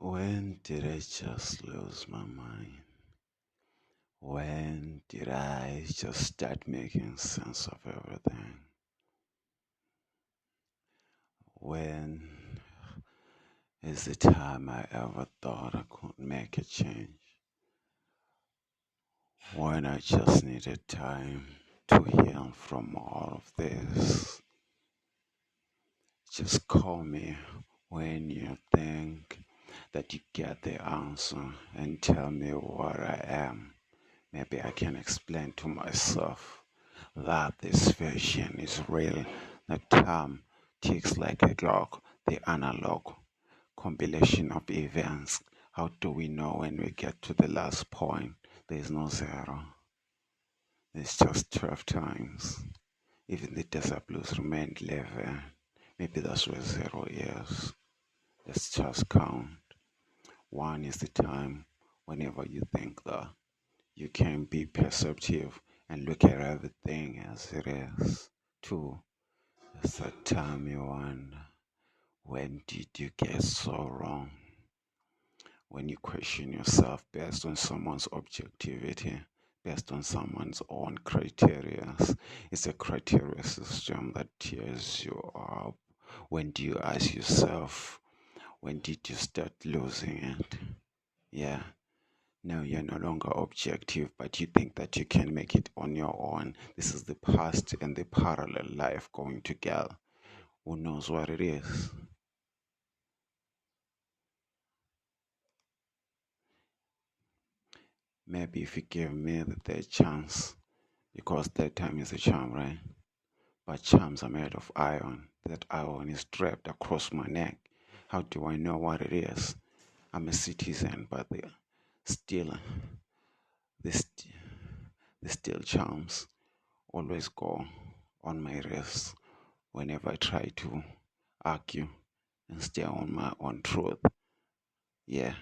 When did I just lose my mind? When did I just start making sense of everything? When is the time I ever thought I could make a change? When I just needed time to heal from all of this. Just call me when you think that you get the answer and tell me what I am. Maybe I can explain to myself that this version is real. The time ticks like a clock, the analog compilation of events. How do we know when we get to the last point? There is no zero. There's just 12 times. Even the desert blues remained 11. Maybe that's where zero is. Let's just count. One is the time whenever you think that you can be perceptive and look at everything as it is. Two, is that time you wonder, when did you get so wrong? When you question yourself based on someone's objectivity, based on someone's own criteria. It's a criteria system that tears you up. When do you ask yourself, when did you start losing it? Yeah. No, you're no longer objective, but you think that you can make it on your own. This is the past and the parallel life going together. Who knows what it is? Maybe if you give me the third chance, because third time is a charm, right? But charms are made of iron. That iron is draped across my neck. How do I know what it is? I'm a citizen, but still, the, st- the steel charms always go on my wrist whenever I try to argue and stay on my own truth. Yeah,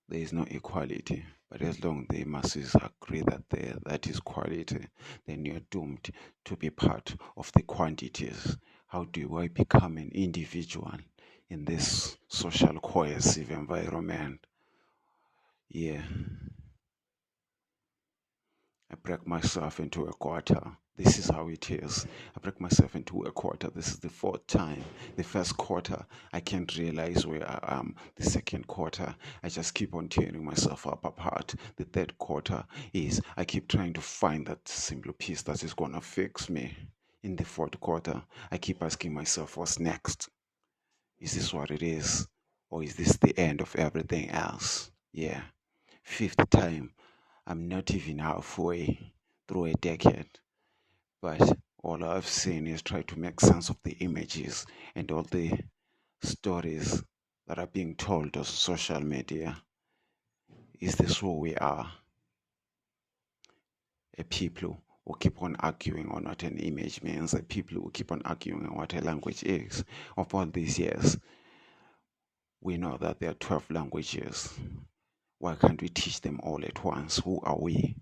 there is no equality, but as long as the masses agree that that is quality, then you're doomed to be part of the quantities. How do I become an individual in this social cohesive environment? Yeah, I break myself into a quarter. This is how it is. I break myself into a quarter. This is the fourth time. The first quarter, I can't realize where I am. The second quarter, I just keep on tearing myself up apart. The third quarter is I keep trying to find that simple piece that is going to fix me. In the fourth quarter, I keep asking myself, what's next? Is this what it is? Or is this the end of everything else? Yeah. Fifth time, I'm not even halfway through a decade, but all I've seen is try to make sense of the images and all the stories that are being told on social media. Is this who we are? A people who keep on arguing on what an image means, a people who keep on arguing on what a language is. Of all these years, we know that there are 12 languages. Why can't we teach them all at once? Who are we?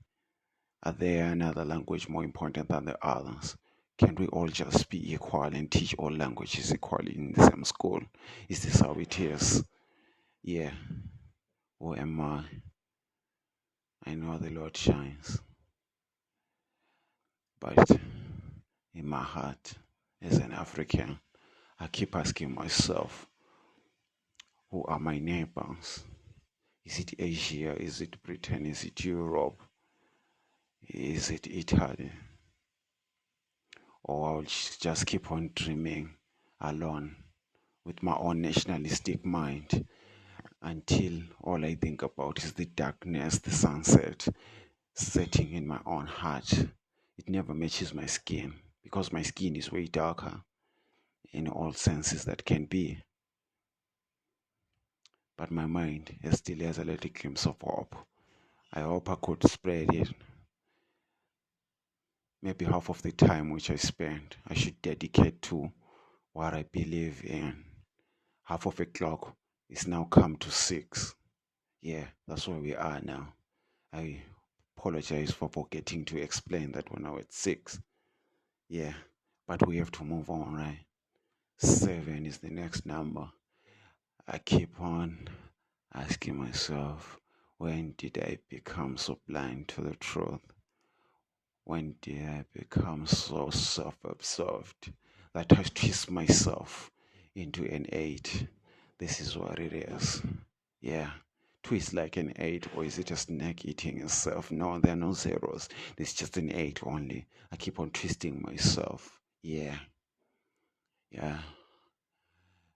Are there another language more important than the others? Can we all just be equal and teach all languages equally in the same school? Is this how it is? Yeah. Who am I? I know the Lord shines, but in my heart, as an African, I keep asking myself, who are my neighbors? Is it Asia? Is it Britain? Is it Europe? Is it Italy? Or I'll just keep on dreaming alone with my own nationalistic mind until all I think about is the darkness, the sunset setting in my own heart. It never matches my skin because my skin is way darker in all senses that can be. But my mind still has a little glimpse of hope. I hope I could spread it. Maybe half of the time which I spend, I should dedicate to what I believe in. Half of a clock is now come to 6. Yeah, that's where we are now. I apologize for forgetting to explain that when I was 6. Yeah, but we have to move on, right? 7 is the next number. I keep on asking myself, when did I become so blind to the truth? When did I become so self-absorbed that I twist myself into an 8? This is what it is. Yeah. Twist like an 8, or is it just neck eating itself? No, there are no zeros. It's just an 8 only. I keep on twisting myself. Yeah. Yeah.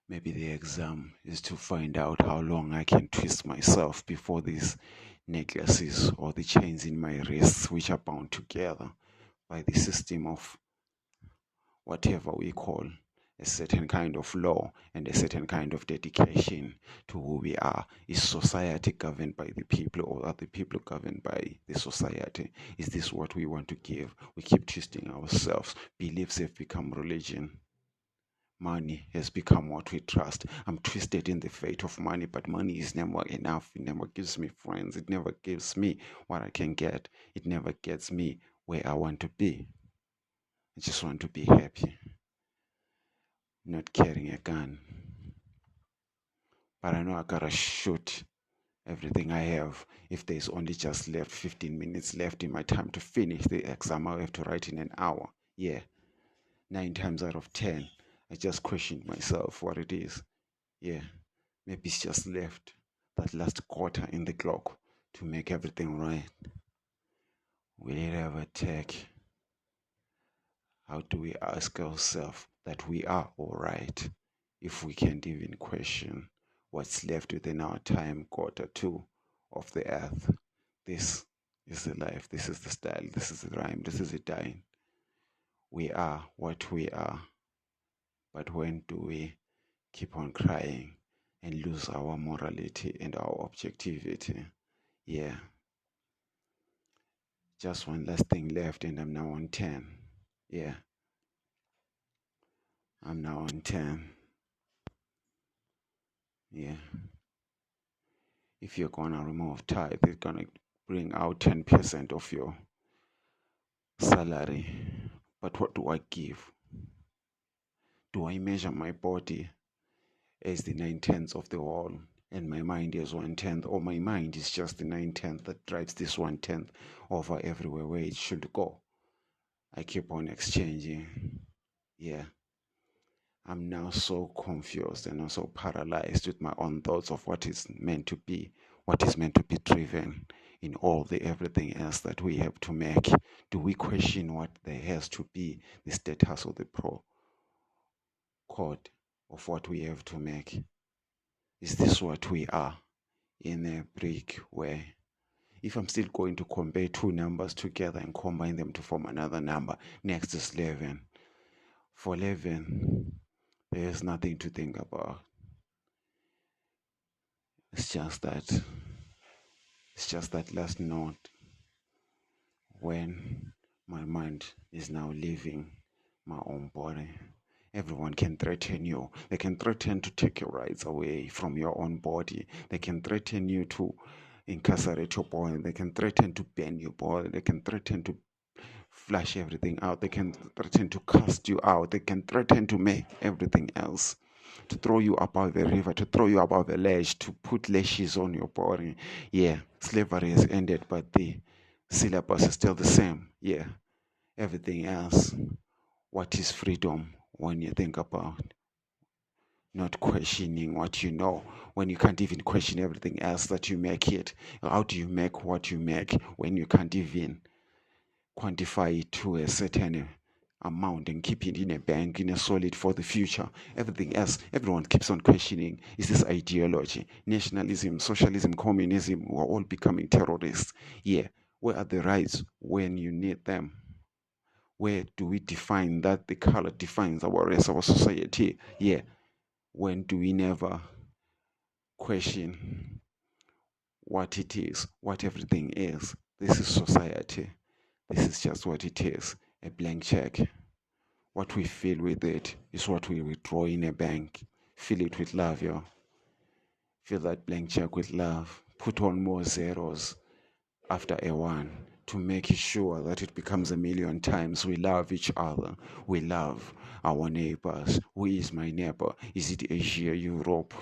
Maybe the exam is to find out how long I can twist myself before these necklaces or the chains in my wrists, which are bound together by the system of whatever we call a certain kind of law and a certain kind of dedication to who we are. Is society governed by the people, or are the people governed by the society? Is this what we want to give? We keep twisting ourselves. Beliefs have become religion. Money has become what we trust. I'm twisted in the fate of money, but money is never enough. It never gives me friends. It never gives me what I can get. It never gets me where I want to be. I just want to be happy, not carrying a gun. But I know I gotta shoot everything I have. If there's only just left 15 minutes left in my time to finish the exam, I have to write in an hour. Yeah, 9 times out of 10, I just questioned myself what it is. Yeah, maybe it's just left that last quarter in the clock to make everything right. Will it ever take? How do we ask ourselves that we are all right if we can't even question what's left within our time quarter two of the earth? This is the life, this is the style, this is the rhyme, this is the dying. We are what we are. But when do we keep on crying and lose our morality and our objectivity? Yeah. Just one last thing left, and I'm now on 10. Yeah. I'm now on 10. Yeah. If you're gonna remove tithe, it's gonna bring out 10% of your salary. But what do I give? Do I measure my body as the 9/10 of the whole, and my mind is 1/10, or my mind is just the 9/10 that drives this 1/10 over everywhere where it should go? I keep on exchanging. Yeah. I'm now so confused and also paralyzed with my own thoughts of what is meant to be, what is meant to be driven in all the everything else that we have to make. Do we question what there has to be, the status or the pro code of what we have to make? Is this what we are in a brick way? If I'm still going to compare two numbers together and combine them to form another number, next is 11. For 11, there's nothing to think about. It's just that last note when my mind is now leaving my own body. Everyone can threaten you. They can threaten to take your rights away from your own body. They can threaten you to incarcerate your body. They can threaten to ban your body. They can threaten to flush everything out. They can threaten to cast you out. They can threaten to make everything else, to throw you above the river, to throw you above the ledge, to put lashes on your body. Yeah, slavery has ended, but the syllabus is still the same. Yeah, everything else. What is freedom when you think about not questioning what you know, when you can't even question everything else that you make it? How do you make what you make when you can't even quantify it to a certain amount and keep it in a bank, in a solid for the future? Everything else, everyone keeps on questioning. Is this ideology, nationalism, socialism, communism? We're all becoming terrorists. Yeah, where are the rights when you need them? Where do we define that the color defines our race, our society? Yeah, when do we never question what it is, what everything is? This is society. This is just what it is, a blank check. What we fill with it is what we withdraw in a bank. Fill it with love, yo. Fill that blank check with love. Put on more zeros after a one to make sure that it becomes a million times. We love each other. We love our neighbors. Who is my neighbor? Is it Asia, Europe,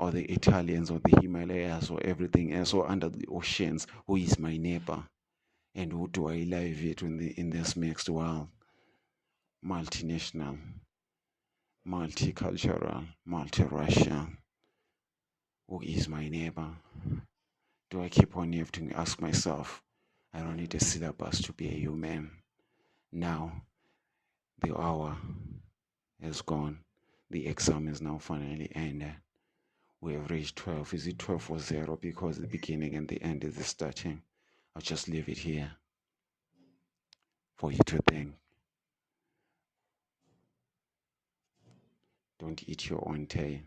or the Italians or the Himalayas or everything else or under the oceans? Who is my neighbor? And who do I live with in this mixed world? Multinational, multicultural, multiracial. Who is my neighbor? Do I keep on having to ask myself? I don't need a syllabus to be a human. Now, the hour is gone. The exam is now finally ended. We have reached 12. Is it 12 or 0? Because the beginning and the end is the starting. I'll just leave it here for you to think. Don't eat your own tail.